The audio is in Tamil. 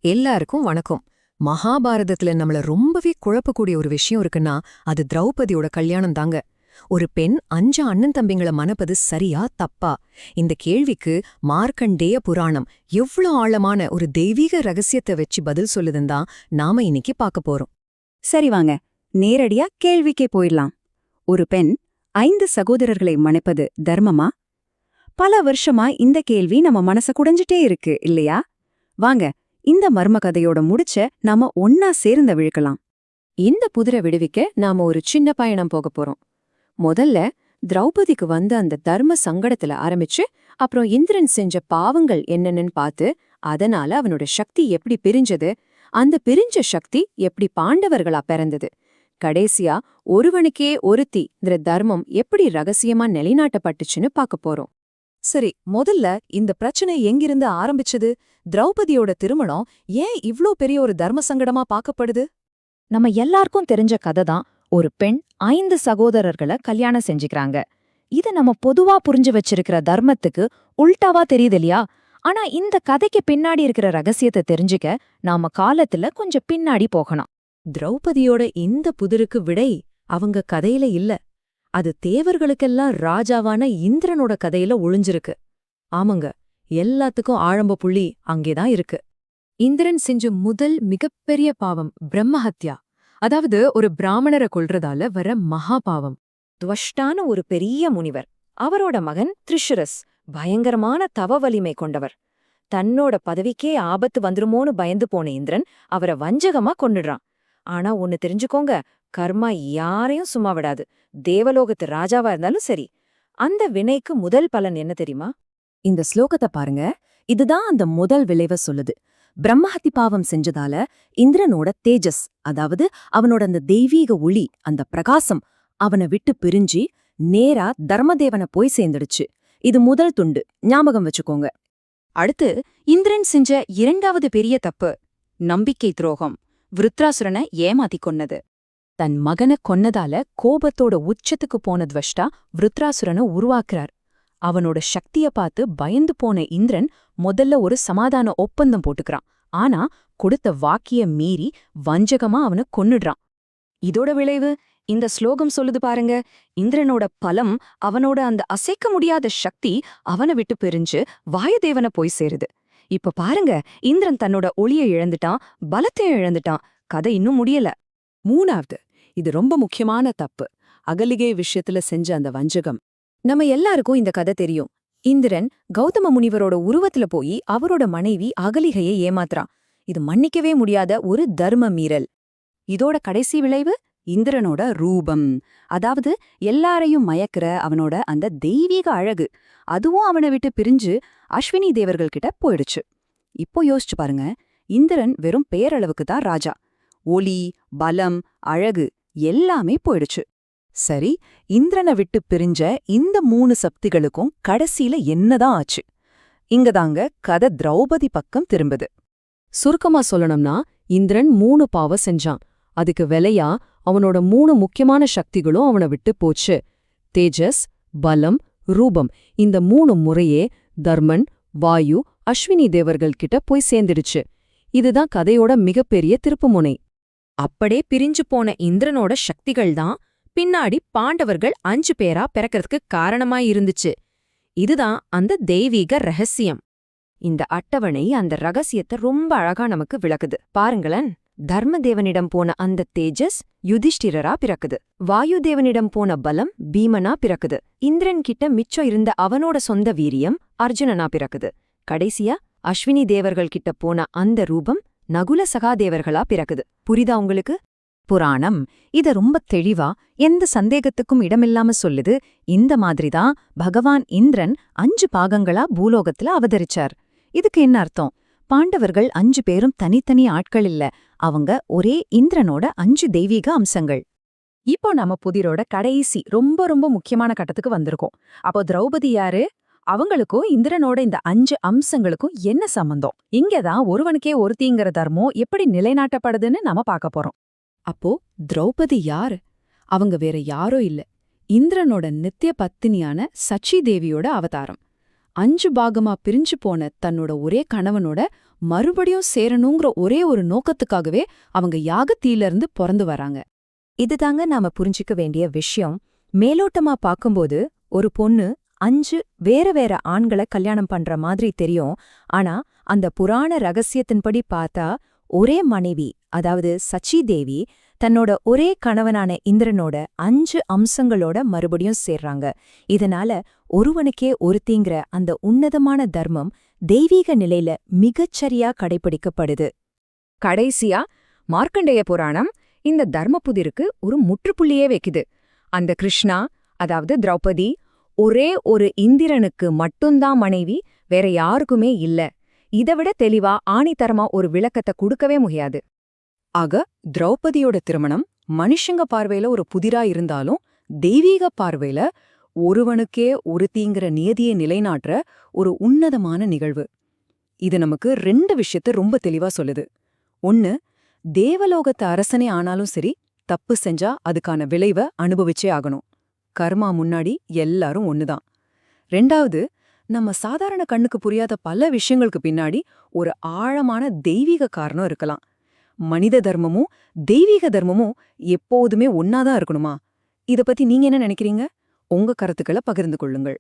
எல்லாருக்கும் வணக்கம். மகாபாரதத்துல நம்மள ரொம்பவே குழப்பக்கூடிய ஒரு விஷயம் இருக்குன்னா அது திரௌபதியோட கல்யாணம் தாங்க. ஒரு பெண் 5 அண்ணன் தம்பிங்கள மணப்பது சரியா தப்பா? இந்த கேள்விக்கு மார்க்கண்டேய புராணம் எவ்ளோ ஆழமான ஒரு தெய்வீக ரகசியத்தை வச்சு பதில் சொல்லுதுன்னு தான் நாம இன்னைக்கு பார்க்க போறோம். சரி வாங்க, நேரடியா கேள்விக்கே போயிடலாம். ஒரு பெண் 5 சகோதரர்களை மணப்பது தர்மமா? பல வருஷமா இந்த கேள்வி நம்ம மனச குடைஞ்சிட்டே இருக்கு இல்லையா? வாங்க, இந்த மர்ம கதையோட முடிச்ச நாம ஒன்னா சேர்ந்து விழுக்கலாம். இந்த புதிரை விடுவிக்க நாம ஒரு சின்ன பயணம் போக போறோம். முதல்ல திரௌபதிக்கு வந்த அந்த தர்ம சங்கடத்துல ஆரம்பிச்சு அப்புறம் இந்திரன் செஞ்ச பாவங்கள் என்னன்னு பார்த்து அதனால அவனோட சக்தி எப்படி பிரிஞ்சது, அந்த பிரிஞ்ச சக்தி எப்படி பாண்டவர்களா பிறந்தது, கடைசியா ஒருவனுக்கே ஒருத்தி தர்மம் எப்படி ரகசியமா நிலைநாட்டப்பட்டுச்சுன்னு பார்க்க போறோம். சரி, முதல்ல இந்த பிரச்சனை எங்கிருந்து ஆரம்பிச்சது? திரௌபதியோட திருமணம் ஏன் இவ்ளோ பெரிய ஒரு தர்ம சங்கடமா பார்க்கப்படுது? நம்ம எல்லாருக்கும் தெரிஞ்ச கதை தான். ஒரு பெண் 5 சகோதரர்களை கல்யாணம் செஞ்சுக்கிறாங்க. இது நம்ம பொதுவா புரிஞ்சு வச்சிருக்கிற தர்மத்துக்கு உல்டாவா தெரியுது இல்லையா? ஆனா இந்த கதைக்கு பின்னாடி இருக்கிற ரகசியத்தை தெரிஞ்சுக்க நாம காலத்துல கொஞ்சம் பின்னாடி போகணும். திரௌபதியோட இந்த புதிருக்கு விடை அவங்க கதையில இல்ல. அது தேவர்களுக்கெல்லாம் ராஜாவான இந்திரனோட கதையில ஒளிஞ்சிருக்கு. ஆமாங்க, எல்லாத்துக்கும் ஆழம்ப புள்ளி அங்கேதான் இருக்கு. இந்திரன் செஞ்ச முதல் மிகப்பெரிய பாவம் பிரம்மஹத்யா, அதாவது ஒரு பிராமணரை கொல்றதால வர மகா பாவம். துவஷ்டான ஒரு பெரிய முனிவர், அவரோட மகன் திரிஷுரஸ் பயங்கரமான தவ வலிமை கொண்டவர். தன்னோட பதவிக்கே ஆபத்து வந்துருமோன்னு பயந்து போன இந்திரன் அவரை வஞ்சகமா கொன்னுடுறான். ஆனா ஒன்னு தெரிஞ்சுக்கோங்க, கர்மா யாரையும் சும்மா விடாது. தேவலோகத்து ராஜாவா இருந்தாலும் சரி. அந்த வினைக்கு முதல் பலன் என்ன தெரியுமா? இந்த ஸ்லோகத்தை பாருங்க. இதுதான் அந்த முதல் விளைவை சொல்லுது. பிரம்மஹத்தி பாவம் செஞ்சதால இந்திரனோட தேஜஸ், அதாவது அவனோட அந்த தெய்வீக ஒளி, அந்த பிரகாசம் அவனை விட்டு பிரிஞ்சு நேரா தர்மதேவனை போய் சேர்ந்துடுச்சு. இது முதல் துண்டு, ஞாபகம் வச்சுக்கோங்க. அடுத்து இந்திரன் செஞ்ச இரண்டாவது பெரிய தப்பு நம்பிக்கை துரோகம். விருத்ராசுரனை ஏமாத்தி கொன்னது. தன் மகனை கொன்னதால கோபத்தோட உச்சத்துக்கு போன துவஷ்டா விருத்ராசுரனை உருவாக்குறார். அவனோட சக்திய பார்த்து பயந்து போன இந்திரன் முதல்ல ஒரு சமாதான ஒப்பந்தம் போட்டுக்கிறான். ஆனா கொடுத்த வாக்கிய மீறி வஞ்சகமா அவனை கொன்னுடுறான். இதோட விளைவு இந்த ஸ்லோகம் சொல்லுது பாருங்க. இந்திரனோட பலம், அவனோட அந்த அசைக்க முடியாத சக்தி அவனை விட்டு பிரிஞ்சு வாயுதேவனை போய் சேருது. இப்ப பாருங்க, இந்திரன் தன்னோட ஒளியை இழந்துட்டான், பலத்தையும் இழந்துட்டான். கதை இன்னும் முடியல. மூணாவது, இது ரொம்ப முக்கியமான தப்பு, அகலிகை விஷயத்துல செஞ்ச அந்த வஞ்சகம். நம்ம எல்லாருக்கும் இந்த கதை தெரியும். இந்திரன் கௌதம முனிவரோட உருவத்துல போய் அவரோட மனைவி அகலிகையை ஏமாத்துறான். இது மன்னிக்கவே முடியாத ஒரு தர்ம மீறல். இதோட கடைசி விளைவு இந்திரனோட ரூபம், அதாவது எல்லாரையும் மயக்கிற அவனோட அந்த தெய்வீக அழகு, அதுவும் அவனை விட்டு பிரிஞ்சு அஸ்வினி தேவர்கள் கிட்ட போயிடுச்சு. இப்போ யோசிச்சு பாருங்க, இந்திரன் வெறும் பேரளவுக்கு தான் ராஜா. ஒளி, பலம், அழகு எல்லாமே போயிடுச்சு. சரி, இந்திரனை விட்டு பிரிஞ்ச இந்த 3 சக்திகளுக்கும் கடைசியில என்னதான் ஆச்சு? இங்கதாங்க கதை திரௌபதி பக்கம் திரும்புது. சுருக்கமா சொல்லணும்னா, இந்திரன் 3 பாவம் செஞ்சான். அதுக்கு விலையா அவனோட 3 முக்கியமான சக்திகளும் அவனை விட்டு போச்சு. தேஜஸ், பலம், ரூபம், இந்த 3 முறையே தர்மன், வாயு, அஸ்வினி தேவர்கள் கிட்ட போய் சேர்ந்துடுச்சு. இதுதான் கதையோட மிகப்பெரிய திருப்புமுனை. அப்படே பிரிஞ்சு போன இந்திரனோட சக்திகள் தான் பின்னாடி பாண்டவர்கள் 5 பேரா பிறக்கிறதுக்கு காரணமாயிருந்துச்சு. இதுதான் அந்த தெய்வீக ரகசியம். இந்த அட்டவணை அந்த ரகசியத்தை ரொம்ப அழகா நமக்கு விளக்குது. பாருங்களேன், தர்மதேவனிடம் போன அந்த தேஜஸ் யுதிஷ்டிரரா பிறக்குது. வாயுதேவனிடம் போன பலம் பீமனா பிறக்குது. இந்திரன் கிட்ட மிச்சம் இருந்த அவனோட சொந்த வீரியம் அர்ஜுனனா பிறக்குது. கடைசியா அஸ்வினி தேவர்கள் கிட்ட போன அந்த ரூபம் நகுல சகாதேவர்களா பிறக்குது. புரிதா உங்களுக்கு? புராணம் இத ரொம்ப தெளிவா, எந்த சந்தேகத்துக்கும் இடமில்லாம சொல்லுது. இந்த மாதிரிதான் பகவான் இந்திரன் 5 பாகங்களா பூலோகத்துல அவதரிச்சார். இதுக்கு என்ன அர்த்தம்? பாண்டவர்கள் 5 பேரும் தனித்தனி ஆட்கள் இல்ல, அவங்க ஒரே இந்திரனோட 5 தெய்வீக அம்சங்கள். இப்போ நம்ம புதிரோட கடைசி ரொம்ப ரொம்ப முக்கியமான கட்டத்துக்கு வந்திருக்கோம். அப்போ திரௌபதி யாரு? அவங்களுக்கும் இந்திரனோட இந்த 5 அம்சங்களுக்கும் என்ன சம்பந்தம்? இங்கதான் ஒருவனுக்கே ஒருத்திங்கிற தர்மம் எப்படி நிலைநாட்டப்படுதுன்னு நாம பார்க்க போறோம். அப்போ திரௌபதி யாரு? அவங்க வேற யாரோ இல்ல, இந்திரனோட நித்திய பத்தினியான சச்சி தேவியோட அவதாரம். 5 பாகமா பிரிஞ்சு போன தன்னோட ஒரே கணவனோட மறுபடியும் சேரணுங்கிற ஒரே ஒரு நோக்கத்துக்காகவே அவங்க யாகத்தீயிலிருந்து பிறந்து வராங்க. இதுதாங்க நாம புரிஞ்சிக்க வேண்டிய விஷயம். மேலோட்டமா பாக்கும்போது ஒரு பொண்ணு 5 வேற வேற ஆண்களை கல்யாணம் பண்ற மாதிரி தெரியும். ஆனா அந்த புராண ரகசியத்தின்படி பார்த்தா ஒரே மனைவி, அதாவது சச்சி தேவி தன்னோட ஒரே கணவனான இந்திரனோட 5 அம்சங்களோட மறுபடியும் சேர்றாங்க. இதனால ஒருவனுக்கே ஒருத்திங்கிற அந்த உன்னதமான தர்மம் தெய்வீக நிலையில மிகச்சரியா கடைபிடிக்கப்படுது. கடைசியா மார்க்கண்டேய புராணம் இந்த தர்மபுதிருக்கு ஒரு முற்றுப்புள்ளியே வைக்குது. அந்த கிருஷ்ணா, அதாவது திரௌபதி, ஒரே ஒரு இந்திரனுக்கு மட்டும்தான் மனைவி, வேற யாருக்குமே இல்ல. இதைவிட தெளிவா ஆணித்தரமா ஒரு விளக்கத்தை கொடுக்கவே முடியாது. ஆக திரௌபதியோட திருமணம் மனுஷங்க பார்வையில ஒரு புதிரா இருந்தாலும் தெய்வீக பார்வையில ஒருவனுக்கே ஒருத்திங்கிற நியதியை நிலைநாட்டுற ஒரு உன்னதமான நிகழ்வு. இது நமக்கு 2 விஷயத்தை ரொம்ப தெளிவா சொல்லுது. 1, தேவலோகத்து அரசனே ஆனாலும் சரி, தப்பு செஞ்சா அதுக்கான விளைவை அனுபவிச்சே ஆகணும். கர்மா முன்னாடி எல்லாரும் ஒண்ணுதான். 2வது, நம்ம சாதாரண கண்ணுக்கு புரியாத பல விஷயங்களுக்கு பின்னாடி ஒரு ஆழமான தெய்வீக காரணம் இருக்கலாம். மனித தர்மமும் தெய்வீக தர்மமும் எப்போதுமே ஒன்னாதான் இருக்கணுமா? இத பத்தி நீங்க என்ன நினைக்கிறீங்க? உங்க கருத்துக்களை பகிர்ந்து கொள்ளுங்கள்.